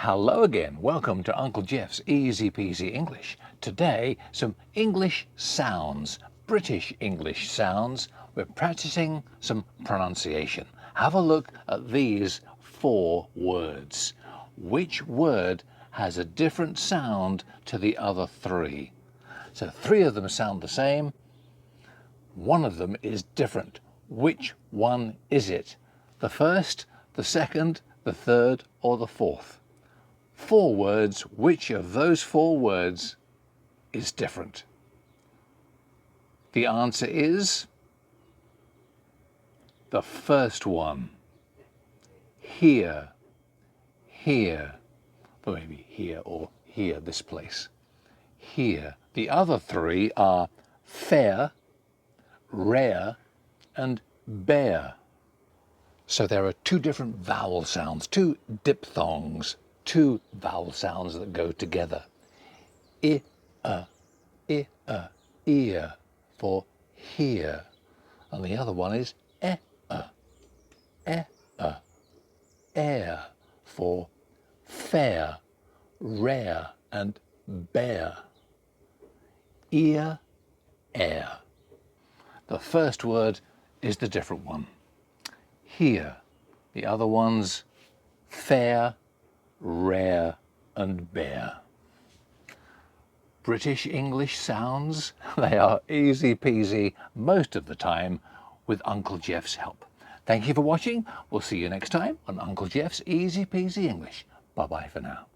Hello again. Welcome to Uncle Geoff's Easy-Peasy English. Today, some English sounds, British English sounds. We're practicing some pronunciation. Have a look at these 4 words. Which word has a different sound to the other 3? So 3 of them sound the same. 1 of them is different. Which one is it? The first, the second, the third, or the fourth? 4 words, which of those 4 words is different? The answer is the first one. Here, here, or maybe here or here, this place. Here. The other 3 are fair, rare, and bear. So there are 2 different vowel sounds, 2 diphthongs, 2 vowel sounds that go together. Ear for here. And the other one is air for fair, rare, and bear. Ear, air. The first word is the different one. Here. The other ones, fair, rare, and bear. British English sounds, they are easy peasy most of the time with Uncle Geoff's help. Thank you for watching. We'll see you next time on Uncle Geoff's Easy Peasy English. Bye-bye for now.